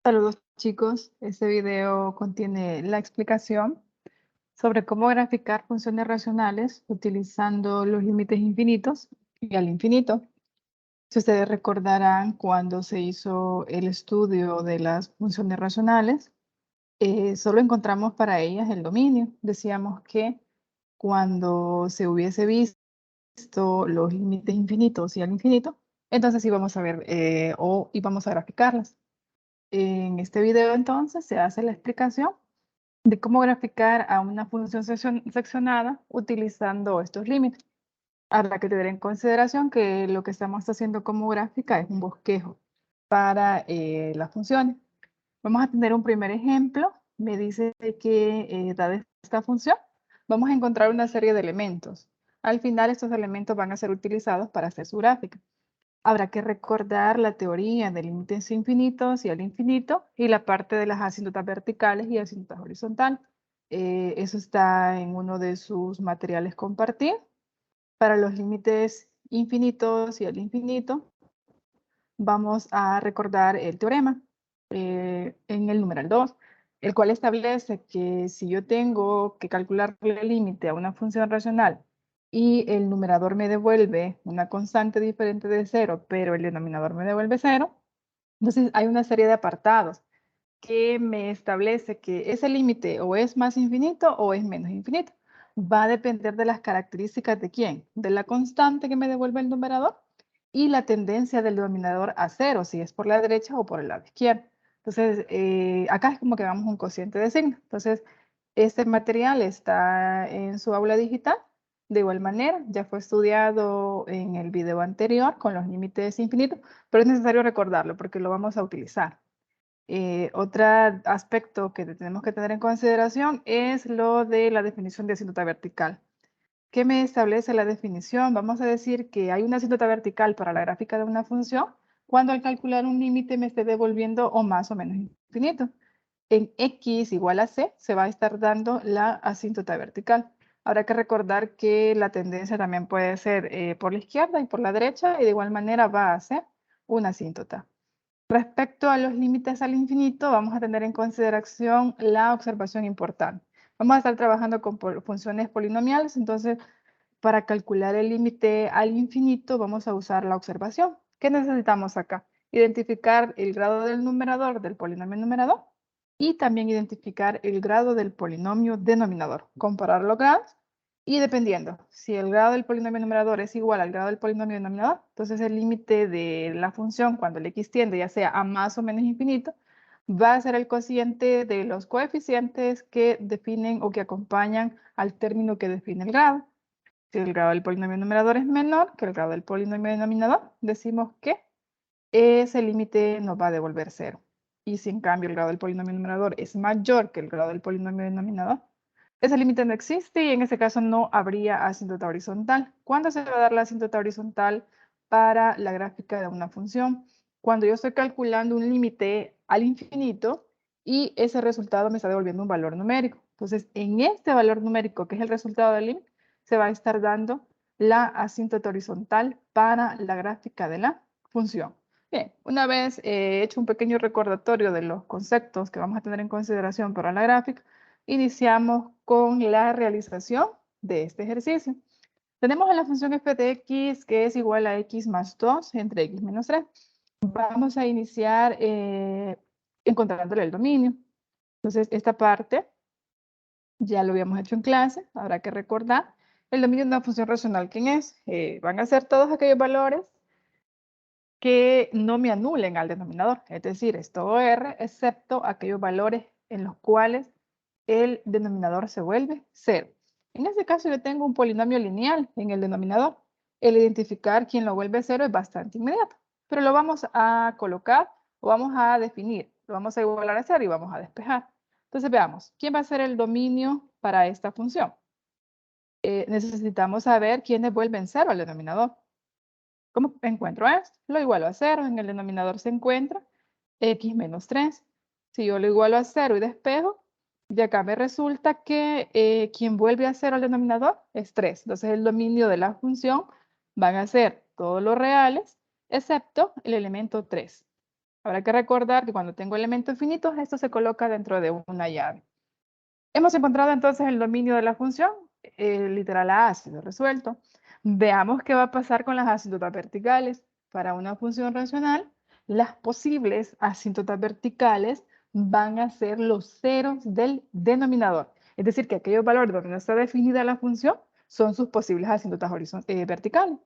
Saludos chicos, este video contiene la explicación sobre cómo graficar funciones racionales utilizando los límites infinitos y al infinito. Si ustedes recordarán cuando se hizo el estudio de las funciones racionales, solo encontramos para ellas el dominio. Decíamos que cuando se hubiese visto los límites infinitos y al infinito, entonces íbamos a ver o íbamos a graficarlas. En este video entonces se hace la explicación de cómo graficar a una función seccionada utilizando estos límites. Habrá que tener en consideración que lo que estamos haciendo como gráfica es un bosquejo para las funciones. Vamos a tener un primer ejemplo. Me dice que dada esta función, vamos a encontrar una serie de elementos. Al final estos elementos van a ser utilizados para hacer su gráfica. Habrá que recordar la teoría de límites infinitos y al infinito y la parte de las asíntotas verticales y asíntotas horizontales. Eso está en uno de sus materiales compartidos. Para los límites infinitos y al infinito, vamos a recordar el teorema en el numeral 2, el cual establece que si yo tengo que calcular el límite a una función racional y el numerador me devuelve una constante diferente de 0, pero el denominador me devuelve 0, entonces hay una serie de apartados que me establece que ese límite o es más infinito o es menos infinito. Va a depender de las características de quién, de la constante que me devuelve el numerador y la tendencia del denominador a 0, si es por la derecha o por el lado izquierdo. Entonces, acá es como que damos un cociente de signo. Entonces, este material está en su aula digital. De igual manera, ya fue estudiado en el video anterior con los límites infinitos, pero es necesario recordarlo porque lo vamos a utilizar. Otro aspecto que tenemos que tener en consideración es lo de la definición de asíntota vertical. ¿Qué me establece la definición? Vamos a decir que hay una asíntota vertical para la gráfica de una función cuando al calcular un límite me esté devolviendo o más o menos infinito. En x igual a c se va a estar dando la asíntota vertical. Habrá que recordar que la tendencia también puede ser por la izquierda y por la derecha y de igual manera va a ser una asíntota. Respecto a los límites al infinito, vamos a tener en consideración la observación importante. Vamos a estar trabajando con funciones polinomiales, entonces para calcular el límite al infinito vamos a usar la observación. ¿Qué necesitamos acá? Identificar el grado del numerador del polinomio numerador y también identificar el grado del polinomio denominador. Comparar los grados y dependiendo, si el grado del polinomio numerador es igual al grado del polinomio denominador, entonces el límite de la función cuando el x tiende ya sea a más o menos infinito, va a ser el cociente de los coeficientes que definen o que acompañan al término que define el grado. Si el grado del polinomio numerador es menor que el grado del polinomio denominador, decimos que ese límite nos va a devolver 0. Y si en cambio el grado del polinomio numerador es mayor que el grado del polinomio denominador, ese límite no existe y en ese caso no habría asíntota horizontal. ¿Cuándo se va a dar la asíntota horizontal para la gráfica de una función? Cuando yo estoy calculando un límite al infinito y ese resultado me está devolviendo un valor numérico. Entonces, en este valor numérico, que es el resultado del límite, se va a estar dando la asíntota horizontal para la gráfica de la función. Bien, una vez hecho un pequeño recordatorio de los conceptos que vamos a tener en consideración para la gráfica, iniciamos con la realización de este ejercicio. Tenemos a la función f de x que es igual a x más 2 entre x menos 3. Vamos a iniciar encontrándole el dominio. Entonces, esta parte ya lo habíamos hecho en clase, habrá que recordar. El dominio de una función racional, ¿quién es? Van a ser todos aquellos valores que no me anulen al denominador, es decir, es todo R, excepto aquellos valores en los cuales el denominador se vuelve 0. En este caso yo tengo un polinomio lineal en el denominador. El identificar quién lo vuelve 0 es bastante inmediato, pero lo vamos a colocar o vamos a definir, lo vamos a igualar a 0 y vamos a despejar. Entonces veamos, ¿quién va a ser el dominio para esta función? Necesitamos saber quiénes vuelven 0 al denominador. ¿Cómo encuentro esto? Lo igualo a 0. En el denominador se encuentra x menos 3. Si yo lo igualo a 0 y despejo, de acá me resulta que quien vuelve a 0 al denominador es 3. Entonces el dominio de la función van a ser todos los reales, excepto el elemento 3. Habrá que recordar que cuando tengo elementos finitos, esto se coloca dentro de una llave. Hemos encontrado entonces el dominio de la función, literal A ha sido resuelto. Veamos qué va a pasar con las asíntotas verticales. Para una función racional, las posibles asíntotas verticales van a ser los ceros del denominador. Es decir, que aquellos valores donde no está definida la función son sus posibles asíntotas verticales.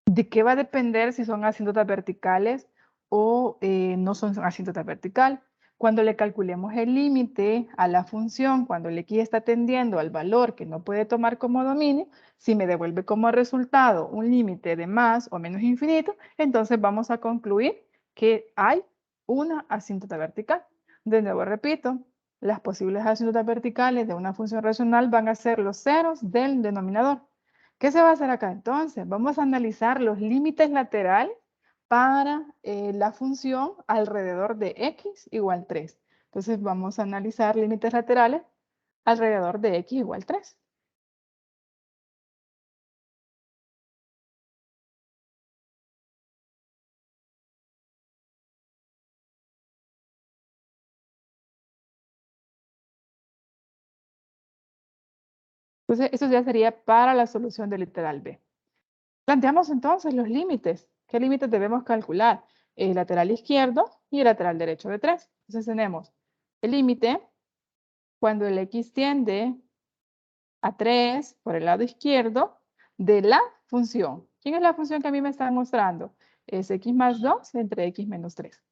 ¿De qué va a depender si son asíntotas verticales o no son asíntotas verticales? Cuando le calculemos el límite a la función, cuando el x está tendiendo al valor que no puede tomar como dominio, si me devuelve como resultado un límite de más o menos infinito, entonces vamos a concluir que hay una asíntota vertical. De nuevo repito, las posibles asíntotas verticales de una función racional van a ser los ceros del denominador. ¿Qué se va a hacer acá entonces? Vamos a analizar los límites laterales para la función alrededor de x igual 3. Entonces vamos a analizar límites laterales alrededor de x igual 3. Entonces eso ya sería para la solución del literal b. Planteamos entonces los límites. ¿Qué límites debemos calcular? El lateral izquierdo y el lateral derecho de 3. Entonces tenemos el límite cuando el x tiende a 3 por el lado izquierdo de la función. ¿Quién es la función que a mí me están mostrando? Es x más 2 entre x menos 3.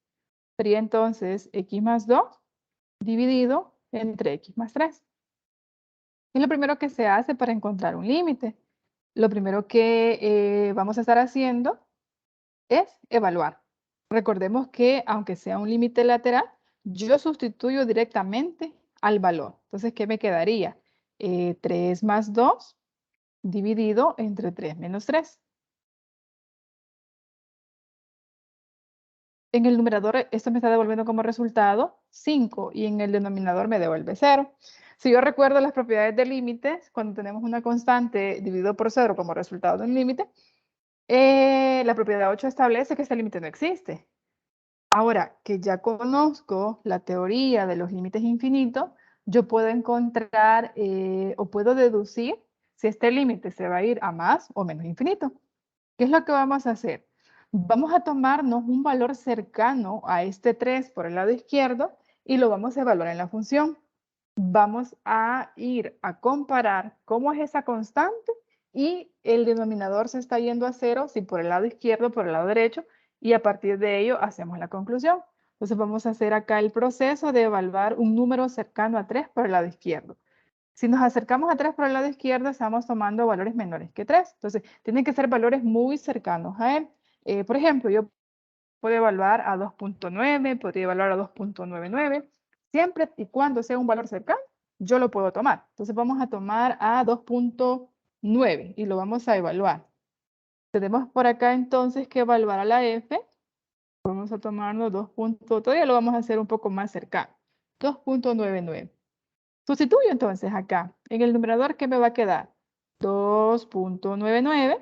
Sería entonces x más 2 dividido entre x más 3. Es lo primero que se hace para encontrar un límite. Lo primero que vamos a estar haciendo es evaluar. Recordemos que aunque sea un límite lateral, yo sustituyo directamente al valor. Entonces, ¿qué me quedaría? 3 más 2 dividido entre 3 menos 3. En el numerador esto me está devolviendo como resultado 5 y en el denominador me devuelve 0. Si yo recuerdo las propiedades de límites, cuando tenemos una constante dividido por 0 como resultado de un límite, la propiedad 8 establece que este límite no existe. Ahora que ya conozco la teoría de los límites infinitos, yo puedo encontrar o puedo deducir si este límite se va a ir a más o menos infinito. ¿Qué es lo que vamos a hacer? Vamos a tomarnos un valor cercano a este 3 por el lado izquierdo y lo vamos a evaluar en la función. Vamos a ir a comparar cómo es esa constante y el denominador se está yendo a 0, si por el lado izquierdo o por el lado derecho, y a partir de ello hacemos la conclusión. Entonces vamos a hacer acá el proceso de evaluar un número cercano a 3 por el lado izquierdo. Si nos acercamos a 3 por el lado izquierdo, estamos tomando valores menores que 3. Entonces, tienen que ser valores muy cercanos a él. Por ejemplo, yo puedo evaluar a 2.9, podría evaluar a 2.99. Siempre y cuando sea un valor cercano, yo lo puedo tomar. Entonces, vamos a tomar a 2.9 y lo vamos a evaluar. Tenemos por acá entonces que evaluar a la f. Vamos a tomarnos 2. Todavía lo vamos a hacer un poco más cercano. 2.99. Sustituyo entonces acá. En el numerador, ¿qué me va a quedar? 2.99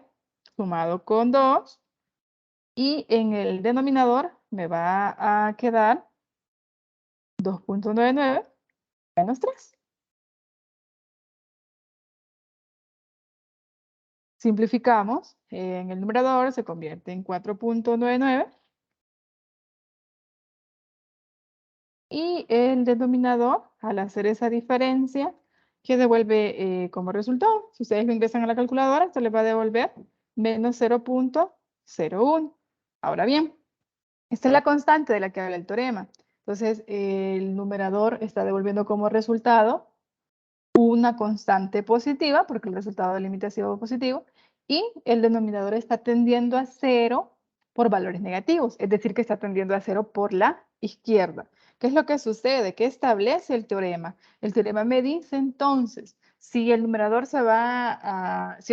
sumado con 2. Y en el denominador me va a quedar 2.99 menos 3. Simplificamos. En el numerador se convierte en 4.99. Y el denominador, al hacer esa diferencia, que devuelve como resultado. Si ustedes lo ingresan a la calculadora, esto les va a devolver menos 0.01. Ahora bien, esta es la constante de la que habla el teorema. Entonces, el numerador está devolviendo como resultado una constante positiva, porque el resultado del límite ha sido positivo, y el denominador está tendiendo a 0 por valores negativos, es decir, que está tendiendo a 0 por la izquierda. ¿Qué es lo que sucede? ¿Qué establece el teorema? El teorema me dice entonces, si el numerador si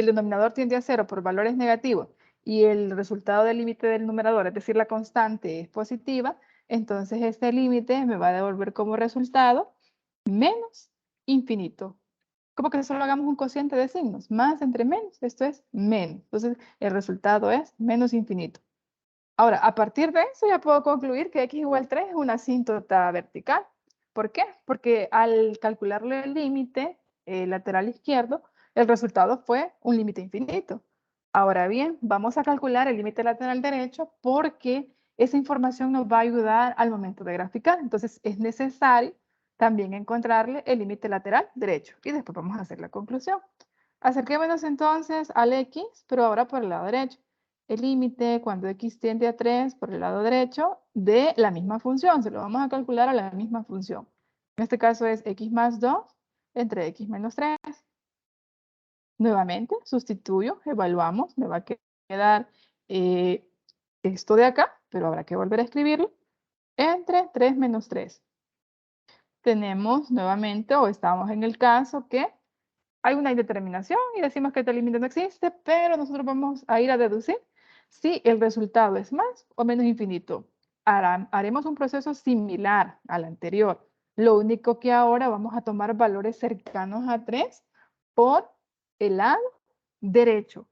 el denominador tiende a 0 por valores negativos y el resultado del límite del numerador, es decir, la constante es positiva, entonces este límite me va a devolver como resultado menos infinito. Como que solo hagamos un cociente de signos, más entre menos, esto es menos. Entonces, el resultado es menos infinito. Ahora, a partir de eso ya puedo concluir que x igual 3 es una asíntota vertical. ¿Por qué? Porque al calcularle el límite lateral izquierdo, el resultado fue un límite infinito. Ahora bien, vamos a calcular el límite lateral derecho porque esa información nos va a ayudar al momento de graficar. Entonces, es necesario también encontrarle el límite lateral derecho. Y después vamos a hacer la conclusión. Acerquémonos entonces al x, pero ahora por el lado derecho. El límite cuando x tiende a 3 por el lado derecho de la misma función. Se lo vamos a calcular a la misma función. En este caso es x más 2 entre x menos 3. Nuevamente, sustituyo, evaluamos. Me va a quedar esto de acá, pero habrá que volver a escribirlo. Entre 3 menos 3. Tenemos nuevamente, o estamos en el caso que hay una indeterminación y decimos que este límite no existe, pero nosotros vamos a ir a deducir si el resultado es más o menos infinito. Haremos un proceso similar al anterior. Lo único que ahora vamos a tomar valores cercanos a 3 por el lado derecho.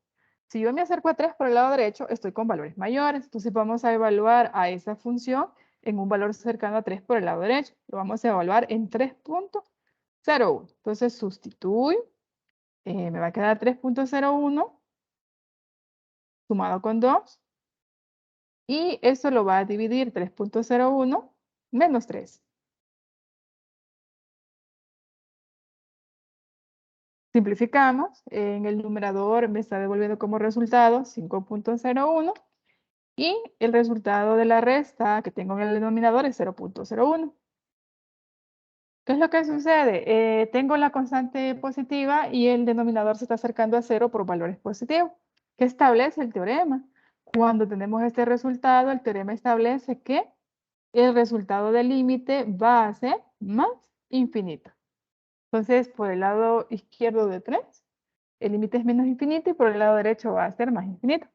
Si yo me acerco a 3 por el lado derecho, estoy con valores mayores. Entonces vamos a evaluar a esa función en un valor cercano a 3 por el lado derecho. Lo vamos a evaluar en 3.01. Entonces sustituyo. Me va a quedar 3.01 sumado con 2. Y eso lo va a dividir 3.01 menos 3. Simplificamos. En el numerador me está devolviendo como resultado 5.01. Y el resultado de la resta que tengo en el denominador es 0.01. ¿Qué es lo que sucede? Tengo la constante positiva y el denominador se está acercando a 0 por valores positivos. ¿Qué establece el teorema? Cuando tenemos este resultado, el teorema establece que el resultado del límite va a ser más infinito. Entonces, por el lado izquierdo de 3, el límite es menos infinito y por el lado derecho va a ser más infinito.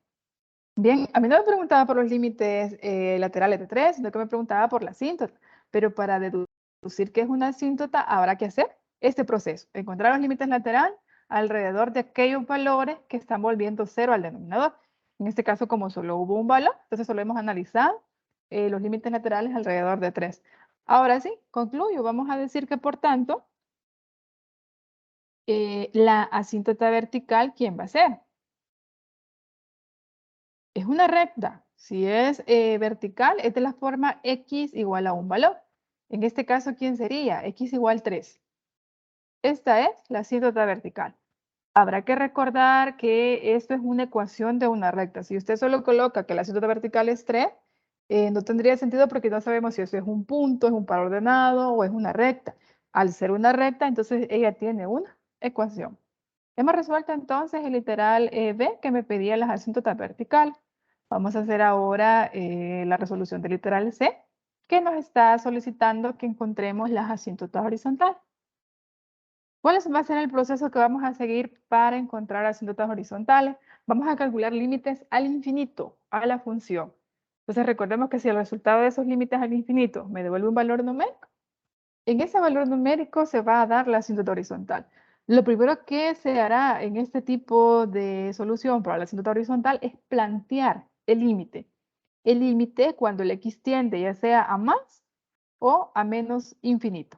Bien, a mí no me preguntaba por los límites laterales de 3, sino que me preguntaba por la asíntota. Pero para deducir que es una asíntota, habrá que hacer este proceso. Encontrar los límites laterales alrededor de aquellos valores que están volviendo 0 al denominador. En este caso, como solo hubo un valor, entonces solo hemos analizado los límites laterales alrededor de 3. Ahora sí, concluyo. Vamos a decir que, por tanto, la asíntota vertical, ¿quién va a ser? Es una recta. Si es vertical, es de la forma x igual a un valor. En este caso, ¿quién sería? X igual 3. Esta es la asíntota vertical. Habrá que recordar que esto es una ecuación de una recta. Si usted solo coloca que la asíntota vertical es 3, no tendría sentido porque no sabemos si eso es un punto, es un par ordenado o es una recta. Al ser una recta, entonces ella tiene una ecuación. Hemos resuelto entonces el literal B que me pedía las asíntotas verticales. Vamos a hacer ahora la resolución del literal C, que nos está solicitando que encontremos las asíntotas horizontales. ¿Cuál va a ser el proceso que vamos a seguir para encontrar asíntotas horizontales? Vamos a calcular límites al infinito a la función. Entonces recordemos que si el resultado de esos límites al infinito me devuelve un valor numérico, en ese valor numérico se va a dar la asíntota horizontal. Lo primero que se hará en este tipo de solución para la asíntota horizontal es plantear el límite. El límite cuando el x tiende ya sea a más o a menos infinito.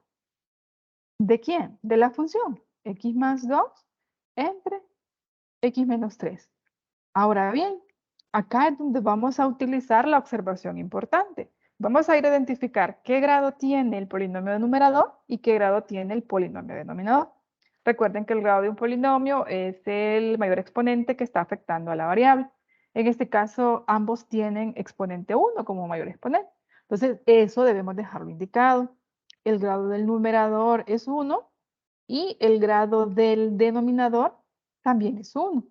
¿De quién? De la función x más 2 entre x menos 3. Ahora bien, acá es donde vamos a utilizar la observación importante. Vamos a ir a identificar qué grado tiene el polinomio numerador y qué grado tiene el polinomio denominador. Recuerden que el grado de un polinomio es el mayor exponente que está afectando a la variable. En este caso, ambos tienen exponente 1 como mayor exponente. Entonces, eso debemos dejarlo indicado. El grado del numerador es 1 y el grado del denominador también es 1.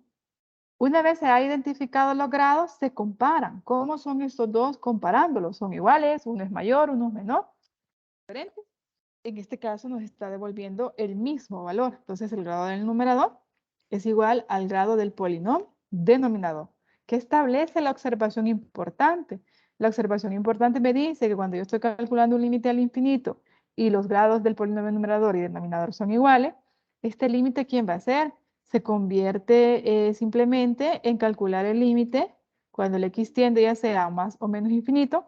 Una vez se ha identificado los grados, se comparan. ¿Cómo son estos dos comparándolos? ¿Son iguales? ¿Uno es mayor? ¿Uno es menor? ¿Diferentes? En este caso nos está devolviendo el mismo valor. Entonces el grado del numerador es igual al grado del polinomio denominador. ¿Qué establece la observación importante? La observación importante me dice que cuando yo estoy calculando un límite al infinito y los grados del polinomio numerador y denominador son iguales, este límite, ¿quién va a ser? Se convierte simplemente en calcular el límite cuando el x tiende ya sea a más o menos infinito,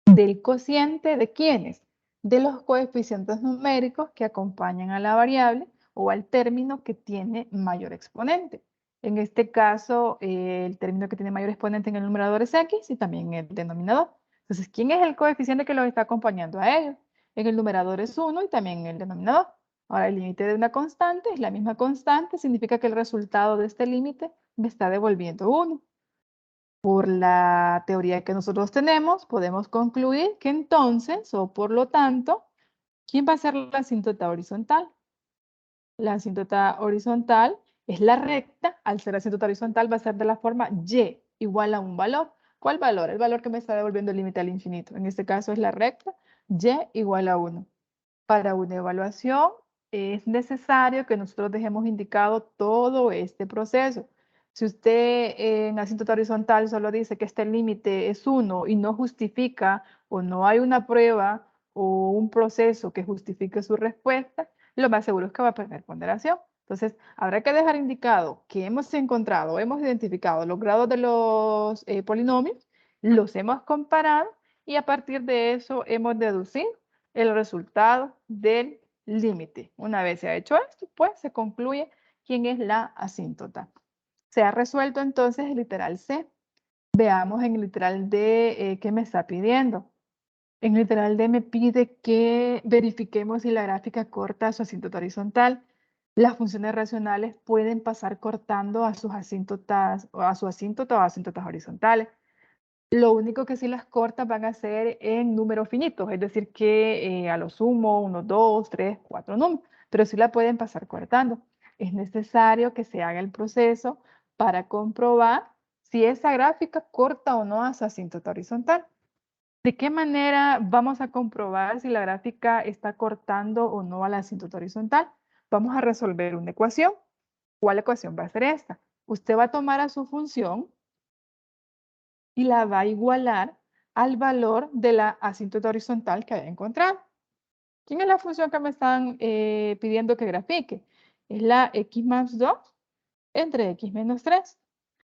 del cociente de ¿quiénes? De los coeficientes numéricos que acompañan a la variable o al término que tiene mayor exponente. En este caso, el término que tiene mayor exponente en el numerador es x y también en el denominador. Entonces, ¿quién es el coeficiente que los está acompañando a ellos? En el numerador es 1 y también en el denominador. Ahora, el límite de una constante es la misma constante, significa que el resultado de este límite me está devolviendo 1. Por la teoría que nosotros tenemos, podemos concluir que entonces, o por lo tanto, ¿quién va a ser la asíntota horizontal? La asíntota horizontal es la recta. Al ser asíntota horizontal va a ser de la forma y igual a un valor. ¿Cuál valor? El valor que me está devolviendo el límite al infinito. En este caso es la recta y igual a 1. Para una evaluación es necesario que nosotros dejemos indicado todo este proceso. Si usted en asíntota horizontal solo dice que este límite es 1 y no justifica o no hay una prueba o un proceso que justifique su respuesta, lo más seguro es que va a perder ponderación. Entonces, habrá que dejar indicado que hemos encontrado, hemos identificado los grados de los polinomios, los hemos comparado y a partir de eso hemos deducido el resultado del límite. Una vez se ha hecho esto, pues se concluye quién es la asíntota. Se ha resuelto entonces el literal C. Veamos en el literal D qué me está pidiendo. En el literal D me pide que verifiquemos si la gráfica corta su asíntota horizontal. Las funciones racionales pueden pasar cortando a sus asíntotas o a su asíntota o asíntotas horizontales. Lo único que sí las cortas van a ser en números finitos, es decir, que a lo sumo 1, 2, 3, 4 números, pero sí la pueden pasar cortando. Es necesario que se haga el proceso para comprobar si esa gráfica corta o no a su asíntota horizontal. ¿De qué manera vamos a comprobar si la gráfica está cortando o no a la asíntota horizontal? Vamos a resolver una ecuación. ¿Cuál ecuación va a ser esta? Usted va a tomar a su función y la va a igualar al valor de la asíntota horizontal que haya encontrado. ¿Quién es la función que me están pidiendo que grafique? Es la x más 2 entre x menos 3.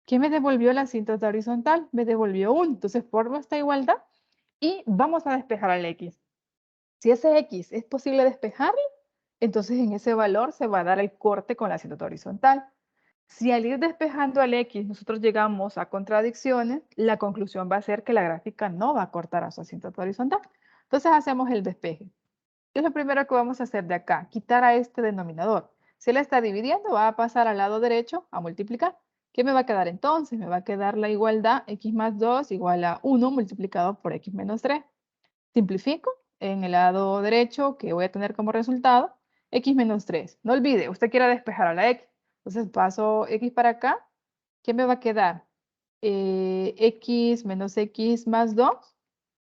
¿Qué me devolvió la asíntota horizontal? Me devolvió 1. Entonces formo esta igualdad y vamos a despejar al x. Si ese x es posible despejarlo, entonces en ese valor se va a dar el corte con la asíntota horizontal. Si al ir despejando al x nosotros llegamos a contradicciones, la conclusión va a ser que la gráfica no va a cortar a su asíntota horizontal. Entonces hacemos el despeje. ¿Qué es lo primero que vamos a hacer de acá? Quitar a este denominador. Si él está dividiendo, va a pasar al lado derecho a multiplicar. ¿Qué me va a quedar entonces? Me va a quedar la igualdad x más 2 igual a 1 multiplicado por x menos 3. Simplifico en el lado derecho, que voy a tener como resultado, x menos 3. No olvide, usted quiere despejar a la x. Entonces paso x para acá. ¿Qué me va a quedar? X menos x más 2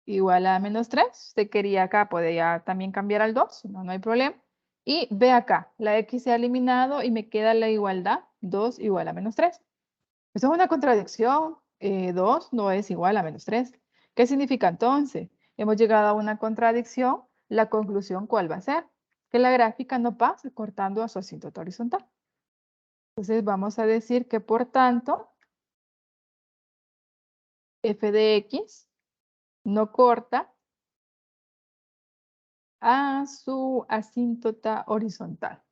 igual a menos 3. Usted quería acá, puede ya también cambiar al 2, no hay problema. Y ve acá, la x se ha eliminado y me queda la igualdad 2 igual a menos 3. Eso es una contradicción. 2 no es igual a menos 3. ¿Qué significa entonces? Hemos llegado a una contradicción. La conclusión, ¿cuál va a ser? Que la gráfica no pasa cortando a su asíntota horizontal. Entonces vamos a decir que por tanto, f de x no corta a su asíntota horizontal.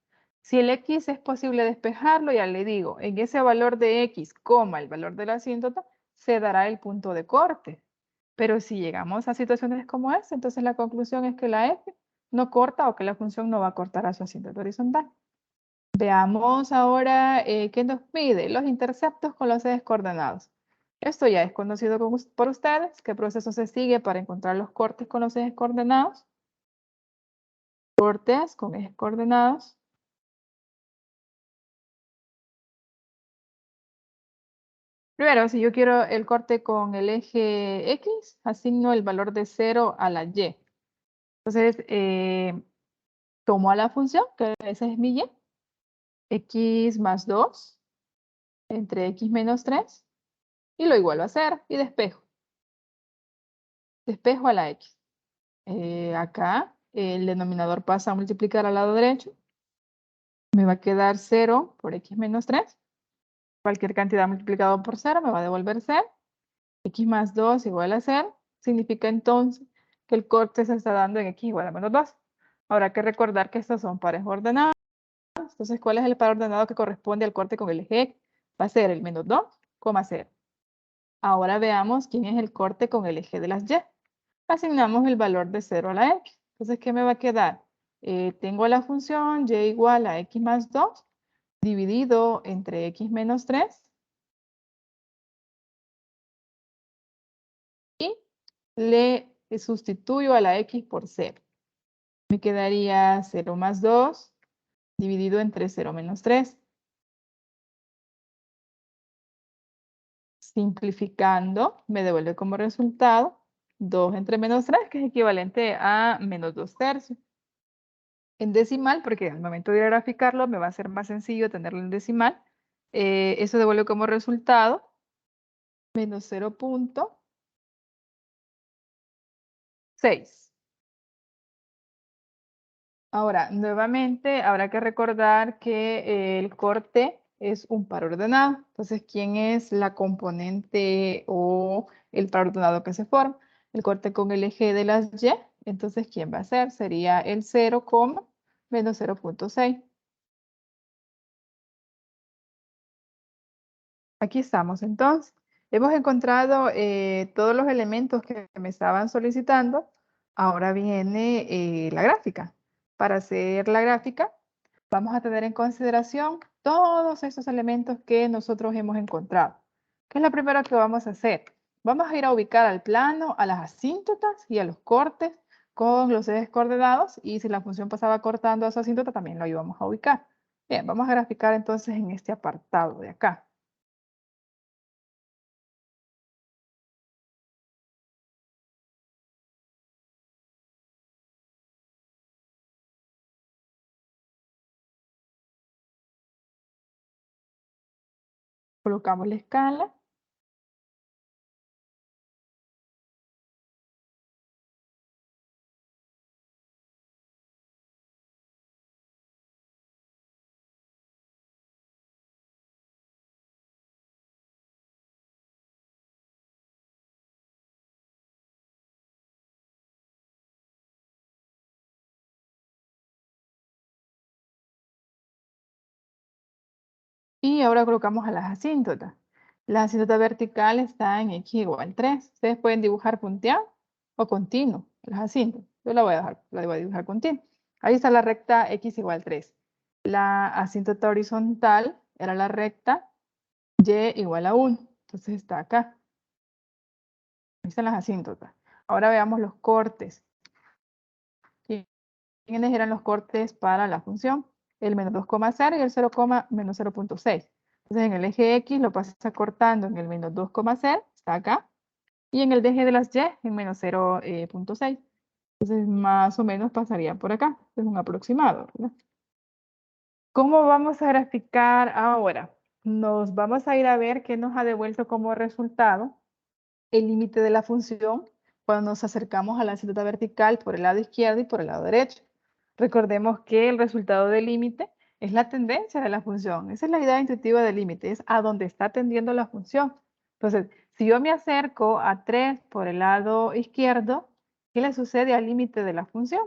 Si el x es posible despejarlo, ya le digo, en ese valor de x, el valor de la asíntota, se dará el punto de corte. Pero si llegamos a situaciones como esta, entonces la conclusión es que la f no corta o que la función no va a cortar a su asíntota horizontal. Veamos ahora qué nos pide los interceptos con los ejes coordenados. Esto ya es conocido por ustedes. ¿Qué proceso se sigue para encontrar los cortes con los ejes coordenados? Cortes con ejes coordenados. Primero, si yo quiero el corte con el eje X, asigno el valor de 0 a la Y. Entonces, tomo a la función, que esa es mi Y, X más 2 entre X menos 3, y lo igualo a 0 y despejo. Despejo a la X. Acá, el denominador pasa a multiplicar al lado derecho. Me va a quedar 0 por X menos 3. Cualquier cantidad multiplicado por 0 me va a devolver 0. X más 2 igual a 0, significa entonces que el corte se está dando en X igual a menos 2. Habrá que recordar que estos son pares ordenados. Entonces, ¿cuál es el par ordenado que corresponde al corte con el eje X? Va a ser el menos 2, 0. Ahora veamos quién es el corte con el eje de las Y. Asignamos el valor de 0 a la X. Entonces, ¿qué me va a quedar? Tengo la función Y igual a X más 2 dividido entre X menos 3. Y le sustituyo a la X por 0. Me quedaría 0 más 2 dividido entre 0 menos 3. Simplificando, me devuelve como resultado 2 entre menos 3, que es equivalente a menos 2 tercios. En decimal, porque al momento de graficarlo me va a ser más sencillo tenerlo en decimal. Eso devuelve como resultado menos 0.6. Ahora, nuevamente habrá que recordar que el corte es un par ordenado. Entonces, ¿quién es la componente o el par ordenado que se forma? El corte con el eje de las Y. Entonces, ¿quién va a ser? Sería el 0, menos 0.6. Aquí estamos entonces. Hemos encontrado todos los elementos que me estaban solicitando. Ahora viene la gráfica. Para hacer la gráfica, vamos a tener en consideración todos estos elementos que nosotros hemos encontrado. ¿Qué es lo primero que vamos a hacer? Vamos a ir a ubicar al plano, a las asíntotas y a los cortes con los ejes coordenados, y si la función pasaba cortando a su asíntota, también lo íbamos a ubicar. Bien, vamos a graficar entonces en este apartado de acá. Colocamos la escala. Y ahora colocamos a las asíntotas. La asíntota vertical está en X igual 3. Ustedes pueden dibujar punteado o continuo, las asíntotas. Yo la voy a dibujar continuo. Ahí está la recta X igual 3. La asíntota horizontal era la recta Y igual a 1. Entonces está acá. Ahí están las asíntotas. Ahora veamos los cortes. ¿Quiénes eran los cortes para la función? El menos 2,0 y el 0, menos 0.6. Entonces en el eje X lo pasa cortando en el menos 2,0, está acá, y en el eje de las Y en menos 0.6. Entonces más o menos pasaría por acá. Es un aproximado, ¿verdad? ¿Cómo vamos a graficar ahora? Nos vamos a ir a ver qué nos ha devuelto como resultado el límite de la función cuando nos acercamos a la asíntota vertical por el lado izquierdo y por el lado derecho. Recordemos que el resultado del límite es la tendencia de la función. Esa es la idea intuitiva del límite, es a dónde está tendiendo la función. Entonces, si yo me acerco a 3 por el lado izquierdo, ¿qué le sucede al límite de la función?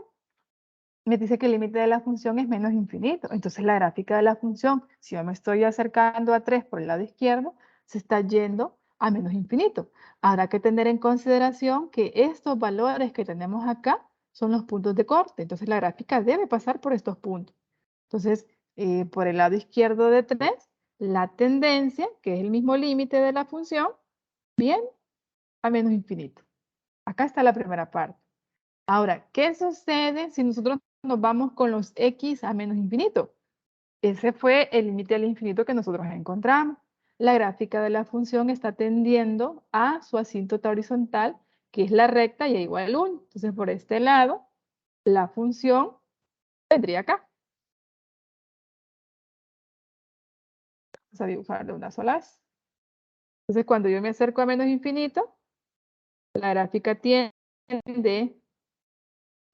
Me dice que el límite de la función es menos infinito. Entonces, la gráfica de la función, si yo me estoy acercando a 3 por el lado izquierdo, se está yendo a menos infinito. Habrá que tener en consideración que estos valores que tenemos acá son los puntos de corte. Entonces, la gráfica debe pasar por estos puntos. Entonces, por el lado izquierdo de 3, la tendencia, que es el mismo límite de la función, viene a menos infinito. Acá está la primera parte. Ahora, ¿qué sucede si nosotros nos vamos con los X a menos infinito? Ese fue el límite al infinito que nosotros encontramos. La gráfica de la función está tendiendo a su asíntota horizontal, que es la recta y igual a 1. Entonces, por este lado, la función vendría acá. Vamos a dibujar de una sola vez. Entonces, cuando yo me acerco a menos infinito, la gráfica tiende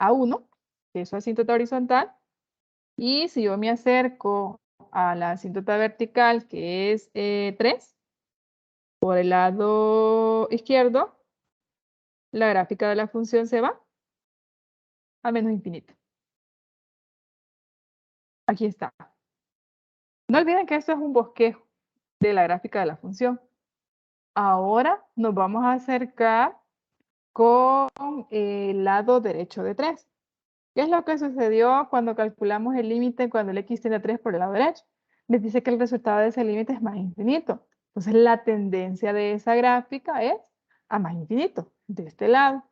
a 1, que es su asíntota horizontal. Y si yo me acerco a la asíntota vertical, que es 3, Por el lado izquierdo, la gráfica de la función se va a menos infinito. Aquí está. No olviden que esto es un bosquejo de la gráfica de la función. Ahora nos vamos a acercar con el lado derecho de 3. ¿Qué es lo que sucedió cuando calculamos el límite cuando el x tiende a 3 por el lado derecho? Les dice que el resultado de ese límite es más infinito. Entonces la tendencia de esa gráfica es a más infinito, de este lado.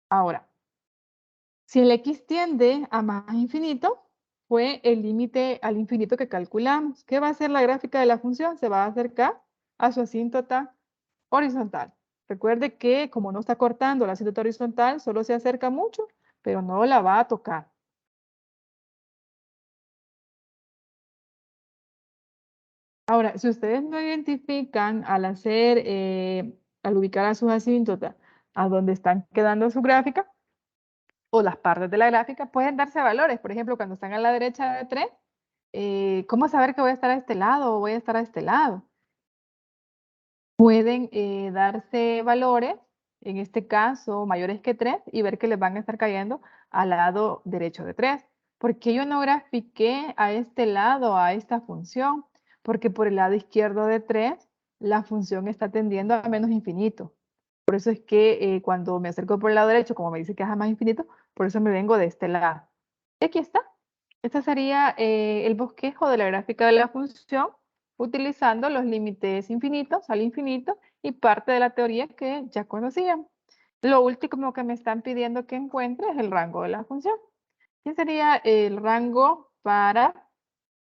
Ahora, si el x tiende a más infinito, fue el límite al infinito que calculamos. ¿Qué va a hacer la gráfica de la función? Se va a acercar a su asíntota horizontal. Recuerde que como no está cortando la asíntota horizontal, solo se acerca mucho, pero no la va a tocar. Ahora, si ustedes no identifican al hacer, al ubicar a sus asíntotas a donde están quedando su gráfica, o las partes de la gráfica, pueden darse valores. Por ejemplo, cuando están a la derecha de 3, ¿cómo saber que voy a estar a este lado o voy a estar a este lado? Pueden darse valores, en este caso mayores que 3, y ver que les van a estar cayendo al lado derecho de 3. ¿Por qué yo no grafiqué a este lado, a esta función? Porque por el lado izquierdo de 3, la función está tendiendo a menos infinito. Por eso es que cuando me acerco por el lado derecho, como me dice que es a más infinito, por eso me vengo de este lado. Y aquí está. Este sería el bosquejo de la gráfica de la función utilizando los límites infinitos al infinito y parte de la teoría que ya conocían. Lo último que me están pidiendo que encuentre es el rango de la función. ¿Qué sería el rango para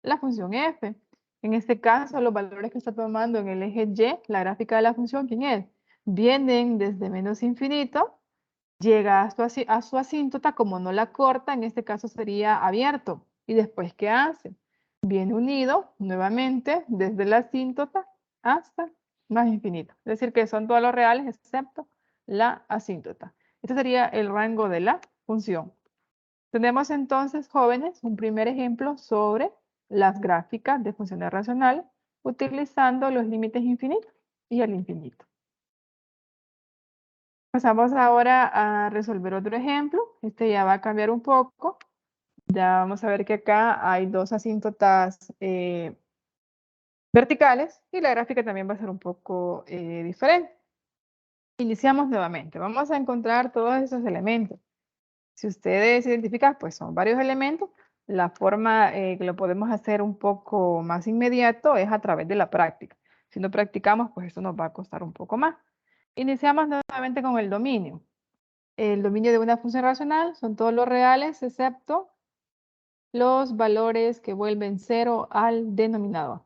la función f? En este caso, los valores que está tomando en el eje y, la gráfica de la función, ¿quién es? Vienen desde menos infinito, llega a su asíntota, como no la corta, en este caso sería abierto. ¿Y después qué hace? Viene unido nuevamente desde la asíntota hasta más infinito. Es decir, que son todos los reales excepto la asíntota. Este sería el rango de la función. Tenemos entonces, jóvenes, un primer ejemplo sobre las gráficas de funciones racionales utilizando los límites infinitos y el infinito. Pasamos ahora a resolver otro ejemplo. Este ya va a cambiar un poco. Ya vamos a ver que acá hay dos asíntotas verticales y la gráfica también va a ser un poco diferente. Iniciamos nuevamente. Vamos a encontrar todos esos elementos. Si ustedes identifican, pues son varios elementos. La forma que lo podemos hacer un poco más inmediato es a través de la práctica. Si no practicamos, pues esto nos va a costar un poco más. Iniciamos nuevamente con el dominio. El dominio de una función racional son todos los reales excepto los valores que vuelven cero al denominador.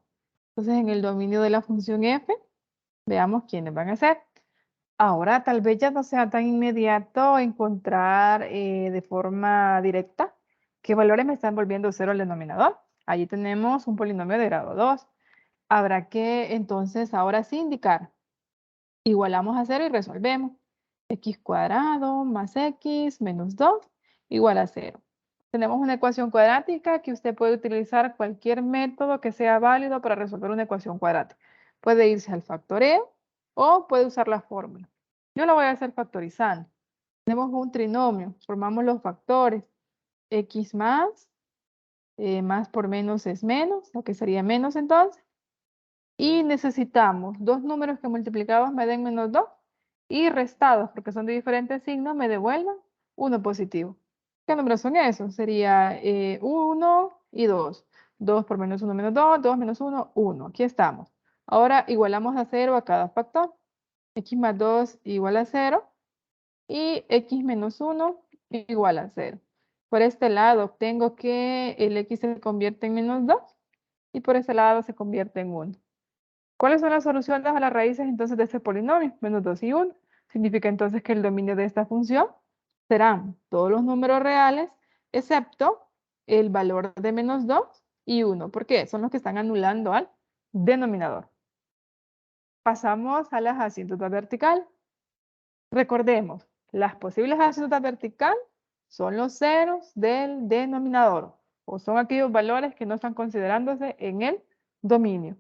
Entonces, en el dominio de la función f, veamos quiénes van a ser. Ahora, tal vez ya no sea tan inmediato encontrar de forma directa qué valores me están volviendo cero al denominador. Allí tenemos un polinomio de grado 2. Habrá que entonces ahora sí indicar. Igualamos a 0 y resolvemos. X cuadrado más x menos 2 igual a 0. Tenemos una ecuación cuadrática que usted puede utilizar cualquier método que sea válido para resolver una ecuación cuadrática. Puede irse al factoreo o puede usar la fórmula. Yo lo voy a hacer factorizando. Tenemos un trinomio, formamos los factores. X más por menos es menos, lo que sería menos entonces. Y necesitamos dos números que multiplicados me den menos 2 y restados, porque son de diferentes signos, me devuelvan uno positivo. ¿Qué números son esos? Sería 1 y 2. 2 por menos 1 menos 2, 2 menos 1, 1. Aquí estamos. Ahora igualamos a 0 a cada factor. X más 2 igual a 0 y x menos 1 igual a 0. Por este lado obtengo que el x se convierte en menos 2 y por este lado se convierte en 1. ¿Cuáles son las soluciones a las raíces entonces de este polinomio? Menos 2 y 1. Significa entonces que el dominio de esta función serán todos los números reales, excepto el valor de menos 2 y 1. ¿Por qué? Son los que están anulando al denominador. Pasamos a las asíntotas verticales. Recordemos, las posibles asíntotas verticales son los ceros del denominador, o son aquellos valores que no están considerándose en el dominio.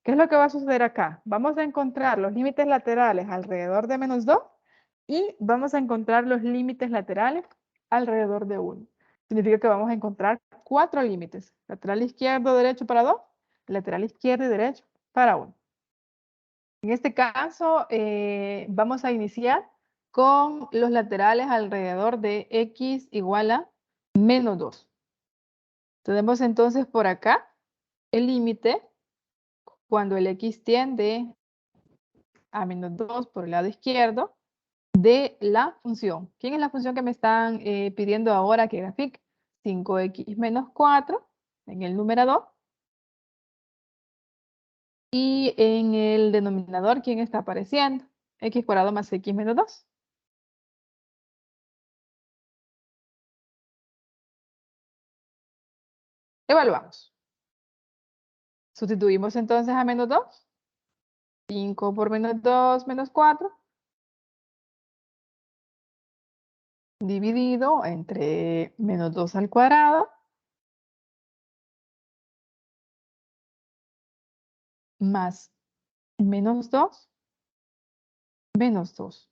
¿Qué es lo que va a suceder acá? Vamos a encontrar los límites laterales alrededor de -2 y vamos a encontrar los límites laterales alrededor de 1. Significa que vamos a encontrar 4 límites. Lateral izquierdo, derecho para 2, lateral izquierdo y derecho para 1. En este caso, vamos a iniciar con los laterales alrededor de x igual a -2. Tenemos entonces por acá el límite cuando el x tiende a -2 por el lado izquierdo de la función. ¿Quién es la función que me están pidiendo ahora que grafique? 5x menos 4 en el numerador. Y en el denominador, ¿quién está apareciendo? X cuadrado más x menos 2. Evaluamos. Sustituimos entonces a -2. 5 por -2 menos 4. Dividido entre -2 al cuadrado. Más -2 menos 2.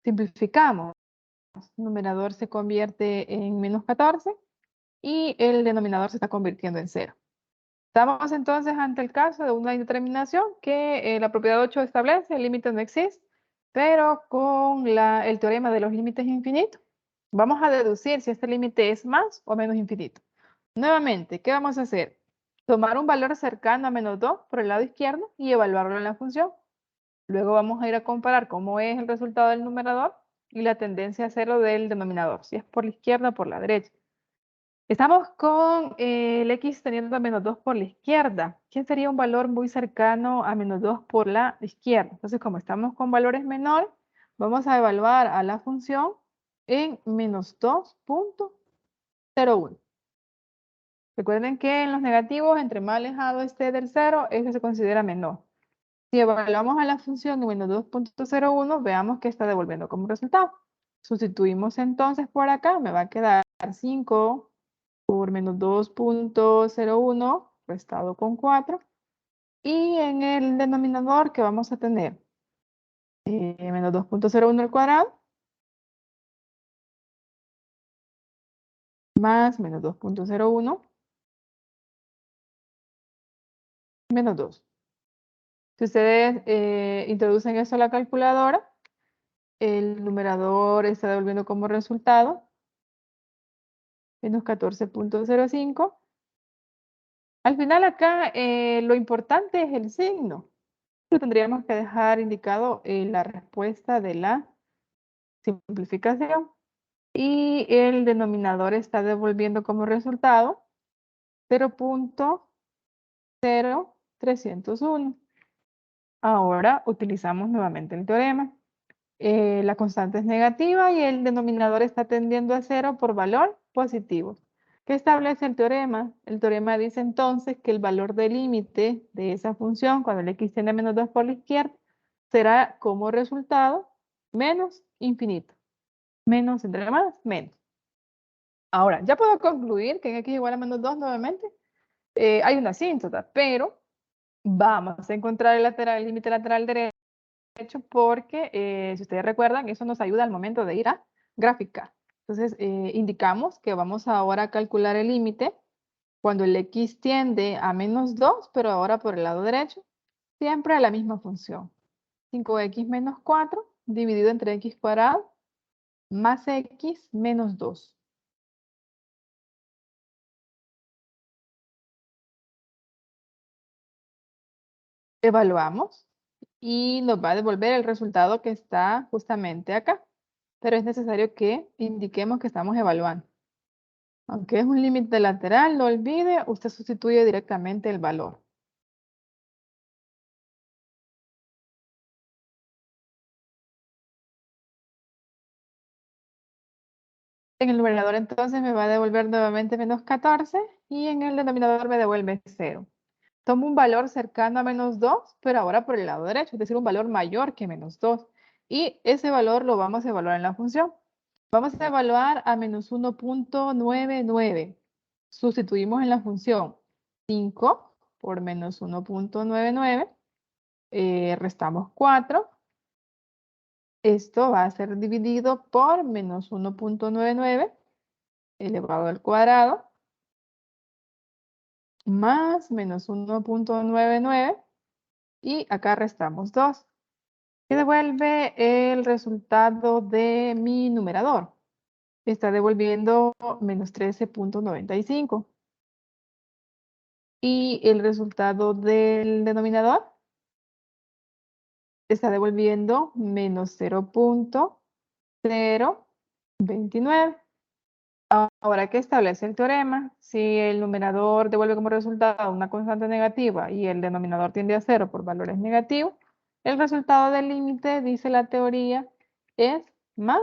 Simplificamos. El numerador se convierte en -14 y el denominador se está convirtiendo en 0. Estamos entonces ante el caso de una indeterminación que la propiedad 8 establece, el límite no existe, pero con el teorema de los límites infinitos, vamos a deducir si este límite es más o menos infinito. Nuevamente, ¿qué vamos a hacer? Tomar un valor cercano a -2 por el lado izquierdo y evaluarlo en la función. Luego vamos a ir a comparar cómo es el resultado del numerador y la tendencia a 0 del denominador, si es por la izquierda o por la derecha. Estamos con el x teniendo a -2 por la izquierda. ¿Quién sería un valor muy cercano a -2 por la izquierda? Entonces, como estamos con valores menores, vamos a evaluar a la función en -2.01. Recuerden que en los negativos, entre más alejado esté del 0, ese se considera menor. Si evaluamos a la función en -2.01, veamos que está devolviendo como resultado. Sustituimos entonces por acá, me va a quedar 5 por -2.01 restado con 4. Y en el denominador que vamos a tener -2.01 al cuadrado más -2.01 menos 2. Si ustedes introducen eso a la calculadora, el numerador está devolviendo como resultado menos 14.05. Al final acá lo importante es el signo. Tendríamos que dejar indicado la respuesta de la simplificación. Y el denominador está devolviendo como resultado 0.0301. Ahora utilizamos nuevamente el teorema. La constante es negativa y el denominador está tendiendo a 0 por valor positivo. ¿Qué establece el teorema? El teorema dice entonces que el valor del límite de esa función, cuando el x tiende a -2 por la izquierda, será como resultado menos infinito. Menos entre más, menos. Ahora, ya puedo concluir que en x igual a -2 nuevamente hay una asíntota, pero vamos a encontrar el límite lateral derecho porque, si ustedes recuerdan, eso nos ayuda al momento de ir a graficar. Entonces, indicamos que vamos ahora a calcular el límite cuando el x tiende a -2, pero ahora por el lado derecho, siempre a la misma función. 5x menos 4 dividido entre x cuadrado más x menos 2. Evaluamos y nos va a devolver el resultado que está justamente acá. Pero es necesario que indiquemos que estamos evaluando. Aunque es un límite lateral, no olvide, usted sustituye directamente el valor. En el numerador entonces me va a devolver nuevamente menos 14 y en el denominador me devuelve 0. Tomo un valor cercano a -2, pero ahora por el lado derecho, es decir, un valor mayor que -2. Y ese valor lo vamos a evaluar en la función. Vamos a evaluar a -1.99. Sustituimos en la función 5 por menos 1.99. Restamos 4. Esto va a ser dividido por menos 1.99 elevado al cuadrado más menos 1.99 y acá restamos 2. ¿Qué devuelve el resultado de mi numerador? Está devolviendo menos 13.95. Y el resultado del denominador está devolviendo menos 0.029. Ahora que establece el teorema, si el numerador devuelve como resultado una constante negativa y el denominador tiende a 0 por valores negativos, el resultado del límite, dice la teoría, es más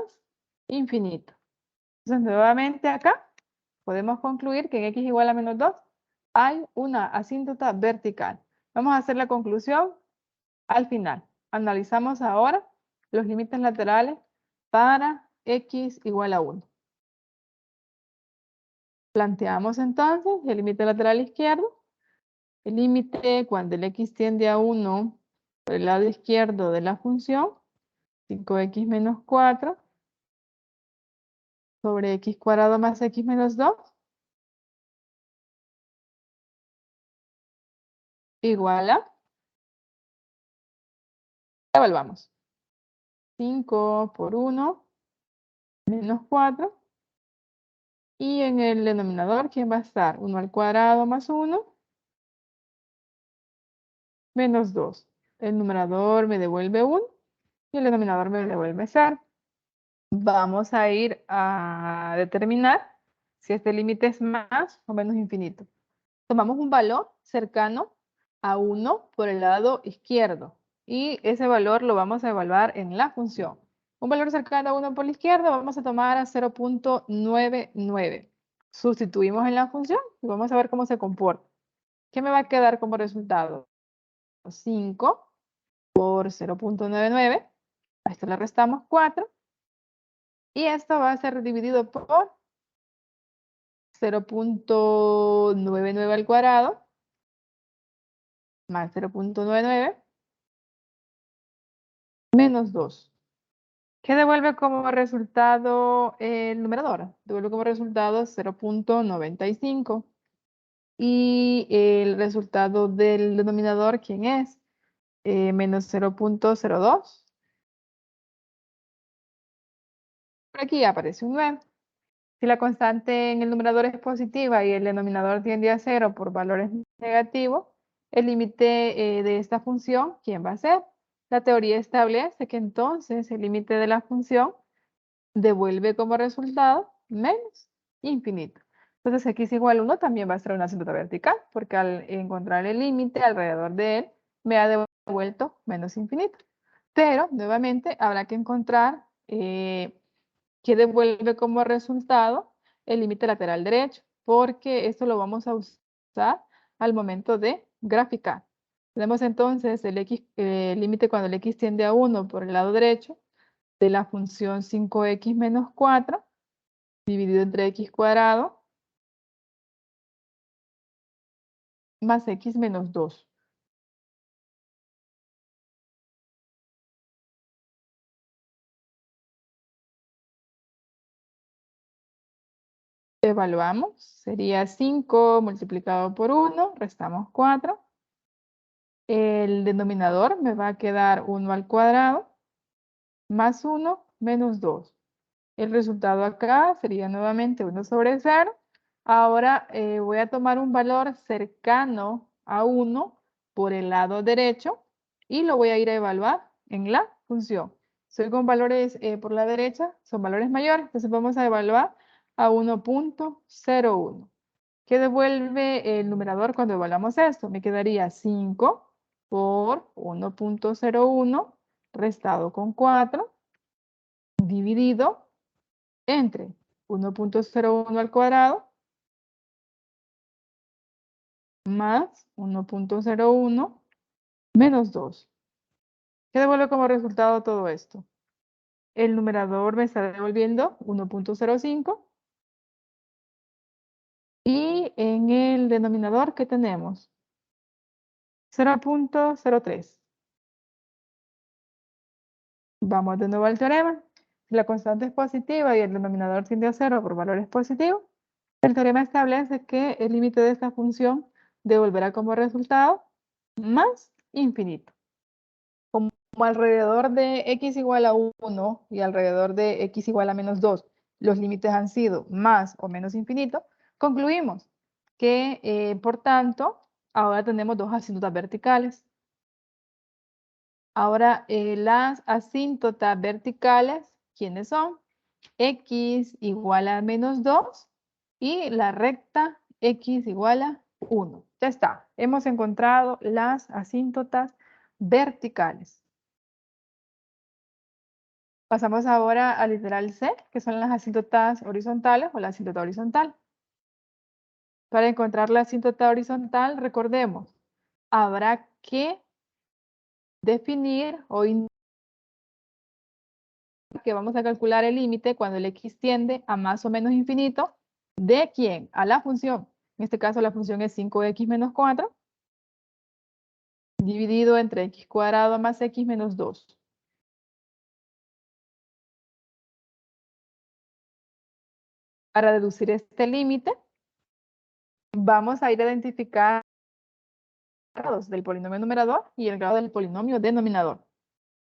infinito. Entonces, nuevamente acá podemos concluir que en x igual a menos 2 hay una asíntota vertical. Vamos a hacer la conclusión al final. Analizamos ahora los límites laterales para x igual a 1. Planteamos entonces el límite lateral izquierdo. El límite cuando el x tiende a 1 por el lado izquierdo de la función, 5x menos 4 sobre x cuadrado más x menos 2 igual a, evaluamos, 5 por 1 menos 4. Y en el denominador, ¿quién va a estar? 1 al cuadrado más 1 menos 2. El numerador me devuelve 1 y el denominador me devuelve 0. Vamos a ir a determinar si este límite es más o menos infinito. Tomamos un valor cercano a 1 por el lado izquierdo y ese valor lo vamos a evaluar en la función. Un valor cercano a 1 por la izquierda vamos a tomar a 0.99. Sustituimos en la función y vamos a ver cómo se comporta. ¿Qué me va a quedar como resultado? 5 por 0.99. A esto le restamos 4. Y esto va a ser dividido por 0.99 al cuadrado más 0.99 menos 2. ¿Qué devuelve como resultado el numerador? Devuelve como resultado 0.95. Y el resultado del denominador, ¿quién es? Menos 0.02. Por aquí aparece un 9. Si la constante en el numerador es positiva y el denominador tiende a 0 por valores negativos, el límite de esta función, ¿quién va a ser? La teoría establece que entonces el límite de la función devuelve como resultado menos infinito. Entonces x igual a 1 también va a ser una asíntota vertical, porque al encontrar el límite alrededor de él, me ha devuelto menos infinito. Pero, nuevamente, habrá que encontrar que devuelve como resultado el límite lateral derecho, porque esto lo vamos a usar al momento de graficar. Tenemos entonces el límite cuando el x tiende a 1 por el lado derecho de la función 5x menos 4 dividido entre x cuadrado más x menos 2. Evaluamos, sería 5 multiplicado por 1, restamos 4. El denominador me va a quedar 1 al cuadrado más 1 menos 2. El resultado acá sería nuevamente 1 sobre 0. Ahora voy a tomar un valor cercano a 1 por el lado derecho y lo voy a ir a evaluar en la función. Soy con valores por la derecha, son valores mayores, entonces vamos a evaluar a 1.01. ¿Qué devuelve el numerador cuando evaluamos esto? Me quedaría 5 por 1.01 restado con 4 dividido entre 1.01 al cuadrado más 1.01 menos 2. ¿Qué devuelve como resultado todo esto? El numerador me está devolviendo 1.05 y en el denominador, ¿qué tenemos? 0.03. Vamos de nuevo al teorema. Si la constante es positiva y el denominador tiende a 0 por valores positivos, el teorema establece que el límite de esta función devolverá como resultado más infinito. Como alrededor de x igual a 1 y alrededor de x igual a menos 2, los límites han sido más o menos infinito, concluimos que, por tanto, ahora tenemos dos asíntotas verticales. Ahora, las asíntotas verticales, ¿quiénes son? X igual a menos 2 y la recta X igual a 1. Ya está, hemos encontrado las asíntotas verticales. Pasamos ahora al literal C, que son las asíntotas horizontales o la asíntota horizontal. Para encontrar la asíntota horizontal, recordemos, habrá que definir o que vamos a calcular el límite cuando el x tiende a más o menos infinito. ¿De quién? A la función. En este caso la función es 5x menos 4 dividido entre x cuadrado más x menos 2. Para deducir este límite, vamos a ir a identificar grados del polinomio numerador y el grado del polinomio denominador.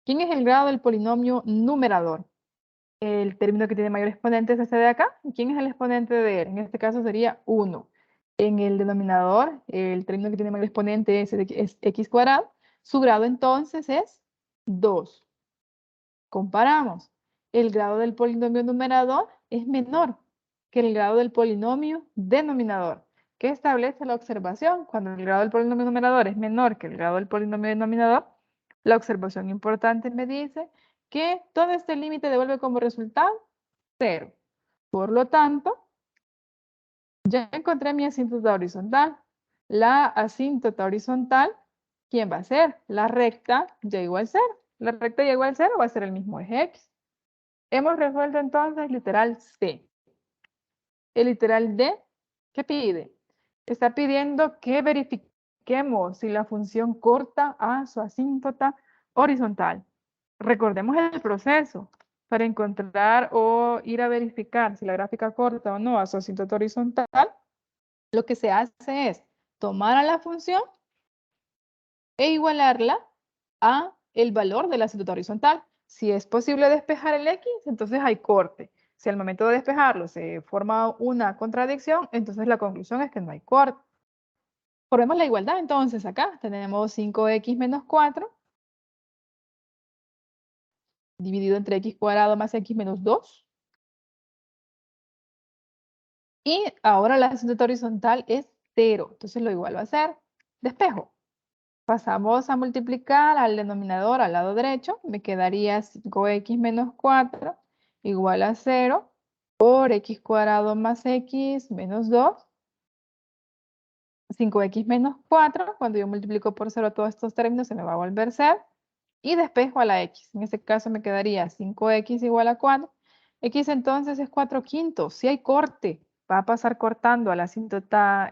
¿Quién es el grado del polinomio numerador? El término que tiene mayor exponente es este de acá. ¿Quién es el exponente de él? En este caso sería 1. En el denominador, el término que tiene mayor exponente es x cuadrado. Su grado entonces es 2. Comparamos. El grado del polinomio numerador es menor que el grado del polinomio denominador. ¿Qué establece la observación? Cuando el grado del polinomio numerador es menor que el grado del polinomio denominador, la observación importante me dice que todo este límite devuelve como resultado 0. Por lo tanto, ya encontré mi asíntota horizontal. La asíntota horizontal, ¿quién va a ser? La recta y igual 0. La recta y igual 0 va a ser el mismo eje X. Hemos resuelto entonces el literal C. El literal D, ¿qué pide? Está pidiendo que verifiquemos si la función corta a su asíntota horizontal. Recordemos el proceso. Para encontrar o ir a verificar si la gráfica corta o no a su asíntota horizontal, lo que se hace es tomar a la función e igualarla a el valor de la asíntota horizontal. Si es posible despejar el X, entonces hay corte. Si al momento de despejarlo se forma una contradicción, entonces la conclusión es que no hay corte. Formemos la igualdad entonces acá. Tenemos 5x menos 4 dividido entre x cuadrado más x menos 2. Y ahora la asíntota horizontal es 0. Entonces lo igual va a ser despejo. Pasamos a multiplicar al denominador al lado derecho. Me quedaría 5x menos 4 igual a 0 por x cuadrado más x menos 2. 5x menos 4, cuando yo multiplico por 0 todos estos términos, se me va a volver 0. Y despejo a la x. En este caso me quedaría 5x igual a 4. X entonces es 4 quintos. Si hay corte, va a pasar cortando a la asíntota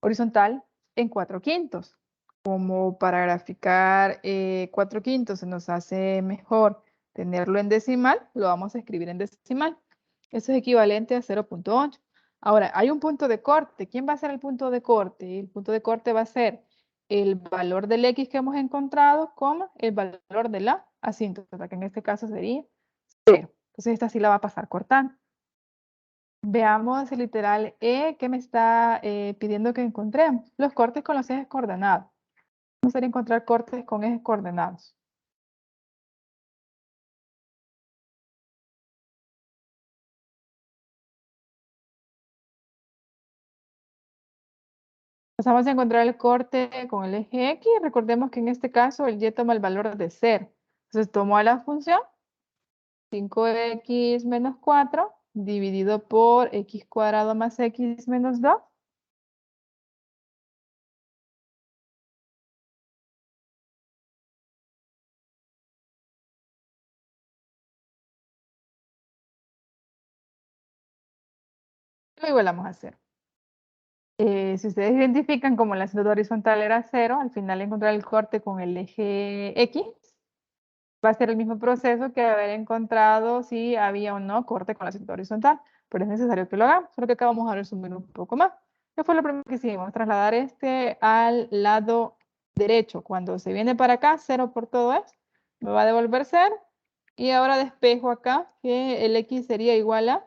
horizontal en 4 quintos. Como para graficar 4 quintos se nos hace mejor tenerlo en decimal, lo vamos a escribir en decimal. Eso es equivalente a 0.8. Ahora, hay un punto de corte. ¿Quién va a ser el punto de corte? El punto de corte va a ser el valor del x que hemos encontrado, el valor de la asíntota, que en este caso sería 0. Entonces esta sí la va a pasar cortando. Veamos el literal E que me está pidiendo que encontremos. Los cortes con los ejes coordenados. Vamos a encontrar cortes con ejes coordenados. Pasamos a encontrar el corte con el eje X. Recordemos que en este caso el Y toma el valor de 0. Entonces tomo a la función 5x menos 4 dividido por x cuadrado más x menos 2. Lo igualamos a 0. Si ustedes identifican como la asíntota horizontal era 0, al final encontrar el corte con el eje X, va a ser el mismo proceso que haber encontrado si había o no corte con la asíntota horizontal, pero es necesario que lo hagamos, solo que acá vamos a resumir un poco más. ¿Qué fue lo primero que hicimos? Trasladar este al lado derecho. Cuando se viene para acá, 0 por todo esto, me va a devolver 0. Y ahora despejo acá que el X sería igual a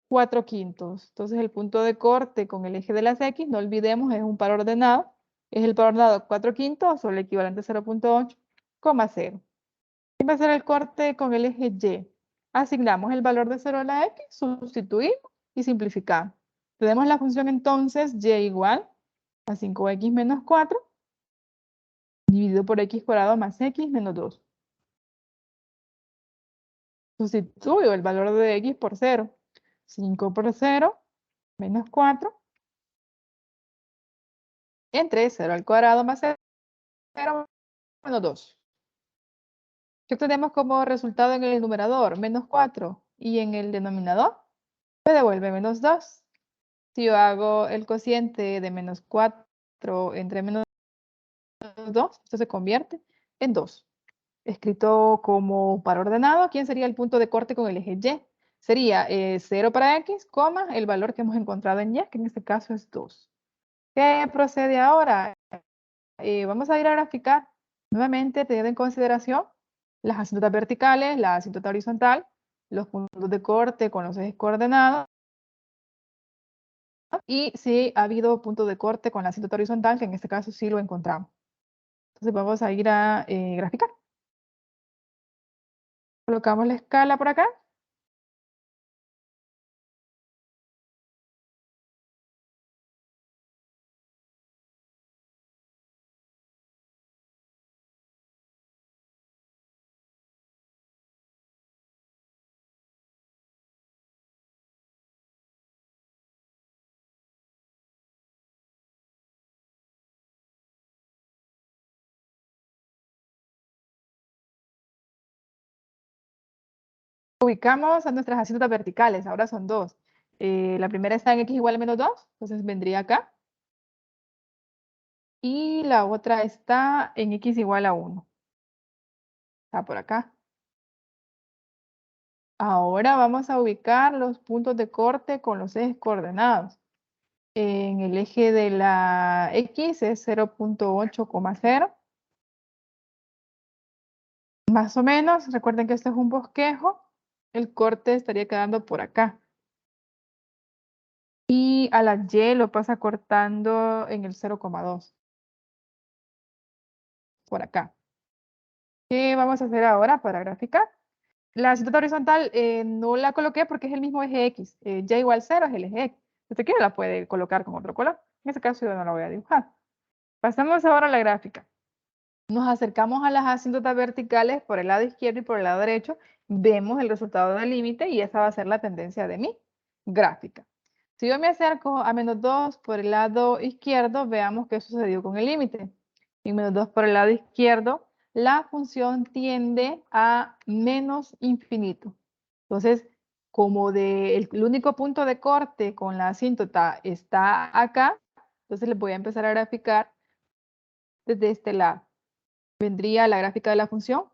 4/5. Entonces el punto de corte con el eje de las X, no olvidemos, es un par ordenado. Es el par ordenado 4/5 o el equivalente a 0.8, 0. ¿Qué va a ser el corte con el eje Y? Asignamos el valor de 0 a la X, sustituimos y simplificamos. Tenemos la función entonces Y igual a 5X menos 4 dividido por X cuadrado más X menos 2. Sustituyo el valor de X por 0. 5 por 0 menos 4 entre 0 al cuadrado más 0 menos 2. ¿Qué obtenemos como resultado en el numerador? Menos 4. Y en el denominador me devuelve menos 2. Si yo hago el cociente de menos 4 entre menos 2, esto se convierte en 2. Escrito como par ordenado, ¿quién sería el punto de corte con el eje Y? Sería 0 para X, el valor que hemos encontrado en Y, que en este caso es 2. ¿Qué procede ahora? Vamos a ir a graficar. Nuevamente, teniendo en consideración las asíntotas verticales, la asíntota horizontal, los puntos de corte con los ejes coordenados, y si ha habido punto de corte con la asíntota horizontal, que en este caso sí lo encontramos. Entonces vamos a ir a graficar. Colocamos la escala por acá. Ubicamos a nuestras asíntotas verticales, ahora son dos. La primera está en x igual a menos 2, entonces vendría acá. Y la otra está en x igual a 1. Está por acá. Ahora vamos a ubicar los puntos de corte con los ejes coordenados. En el eje de la X es 0.8,0. Más o menos, recuerden que este es un bosquejo. El corte estaría quedando por acá. Y a la Y lo pasa cortando en el 0,2. Por acá. ¿Qué vamos a hacer ahora para graficar? La asíntota horizontal no la coloqué porque es el mismo eje X. Y igual 0 es el eje X. Si usted quiere la puede colocar con otro color. En este caso yo no la voy a dibujar. Pasamos ahora a la gráfica. Nos acercamos a las asíntotas verticales por el lado izquierdo y por el lado derecho. Vemos el resultado del límite y esa va a ser la tendencia de mi gráfica. Si yo me acerco a menos 2 por el lado izquierdo, veamos qué sucedió con el límite. Y menos 2 por el lado izquierdo, la función tiende a menos infinito. Entonces, como el único punto de corte con la asíntota está acá, entonces les voy a empezar a graficar desde este lado. Vendría la gráfica de la función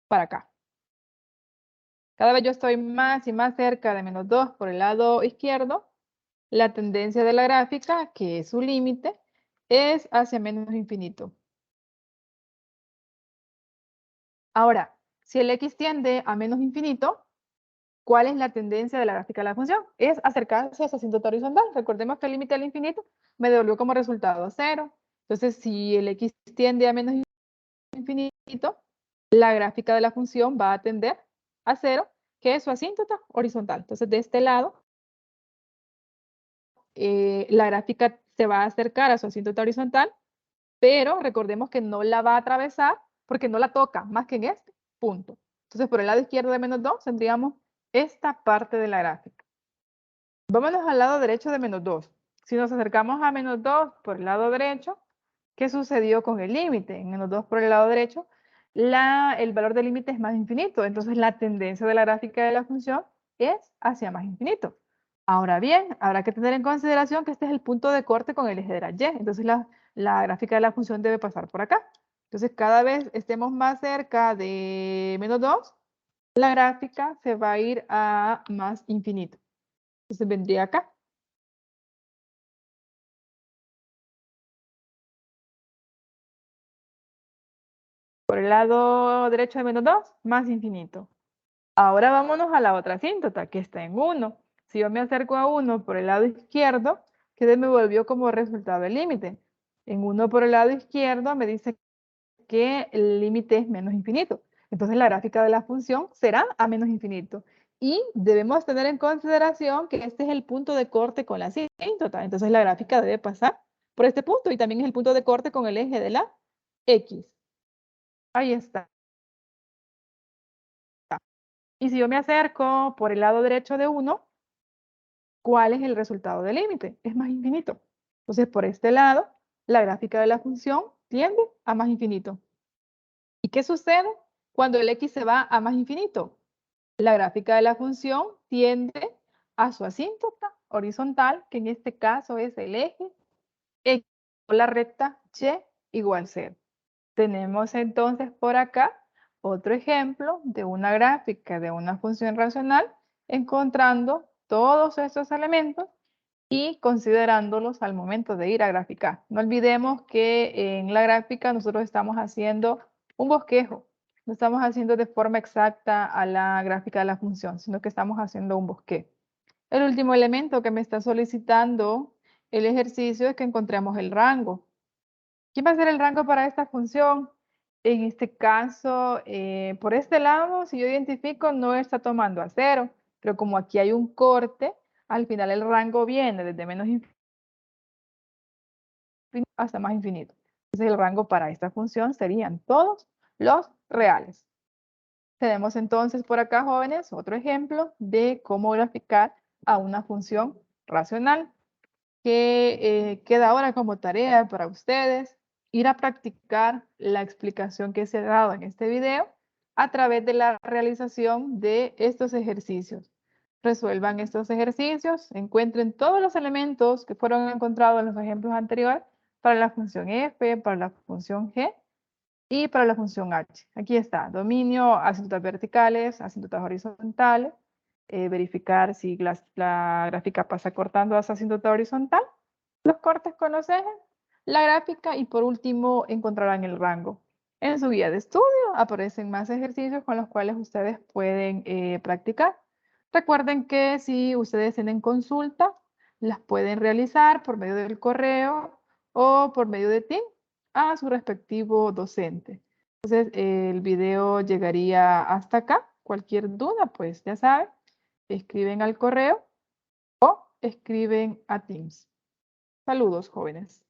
para acá. Cada vez yo estoy más y más cerca de menos 2 por el lado izquierdo, la tendencia de la gráfica, que es su límite, es hacia menos infinito. Ahora, si el x tiende a menos infinito, ¿cuál es la tendencia de la gráfica de la función? Es acercarse a su asíntota horizontal. Recordemos que el límite al infinito me devolvió como resultado 0. Entonces, si el x tiende a menos infinito, la gráfica de la función va a tender a 0, que es su asíntota horizontal. Entonces, de este lado, la gráfica se va a acercar a su asíntota horizontal, pero recordemos que no la va a atravesar porque no la toca más que en este punto. Entonces, por el lado izquierdo de menos 2 tendríamos esta parte de la gráfica. Vámonos al lado derecho de menos 2. Si nos acercamos a menos 2 por el lado derecho, ¿qué sucedió con el límite? En menos 2 por el lado derecho, el valor del límite es más infinito. Entonces, la tendencia de la gráfica de la función es hacia más infinito. Ahora bien, habrá que tener en consideración que este es el punto de corte con el eje de la Y. Entonces la gráfica de la función debe pasar por acá. Entonces cada vez estemos más cerca de -2, la gráfica se va a ir a más infinito. Entonces vendría acá. Por el lado derecho de -2, más infinito. Ahora vámonos a la otra asíntota, que está en 1. Si yo me acerco a 1 por el lado izquierdo, ¿qué me volvió como resultado el límite? En 1 por el lado izquierdo me dice que el límite es menos infinito. Entonces la gráfica de la función será a menos infinito. Y debemos tener en consideración que este es el punto de corte con la asíntota. Entonces la gráfica debe pasar por este punto y también es el punto de corte con el eje de la X. Ahí está. Y si yo me acerco por el lado derecho de 1, ¿cuál es el resultado del límite? Es más infinito. Entonces, por este lado, la gráfica de la función tiende a más infinito. ¿Y qué sucede cuando el x se va a más infinito? La gráfica de la función tiende a su asíntota horizontal, que en este caso es el eje X, o la recta y igual 0. Tenemos entonces por acá otro ejemplo de una gráfica de una función racional, encontrando todos estos elementos y considerándolos al momento de ir a graficar. No olvidemos que en la gráfica nosotros estamos haciendo un bosquejo. No estamos haciendo de forma exacta a la gráfica de la función, sino que estamos haciendo un bosquejo. El último elemento que me está solicitando el ejercicio es que encontremos el rango. ¿Quién va a ser el rango para esta función? En este caso, por este lado, si yo identifico, no está tomando a 0, pero como aquí hay un corte, al final el rango viene desde menos infinito hasta más infinito. Entonces el rango para esta función serían todos los reales. Tenemos entonces por acá, jóvenes, otro ejemplo de cómo graficar a una función racional, que queda ahora como tarea para ustedes ir a practicar la explicación que se ha dado en este video a través de la realización de estos ejercicios. Resuelvan estos ejercicios, encuentren todos los elementos que fueron encontrados en los ejemplos anteriores para la función f, para la función g y para la función h. Aquí está, dominio, asíntotas verticales, asíntotas horizontales, verificar si la gráfica pasa cortando a esa asíntota horizontal, los cortes con los ejes, la gráfica y por último encontrarán el rango. En su guía de estudio aparecen más ejercicios con los cuales ustedes pueden practicar. Recuerden que si ustedes tienen consulta, las pueden realizar por medio del correo o por medio de Teams a su respectivo docente. Entonces, el video llegaría hasta acá. Cualquier duda, pues ya saben, escriben al correo o escriben a Teams. Saludos, jóvenes.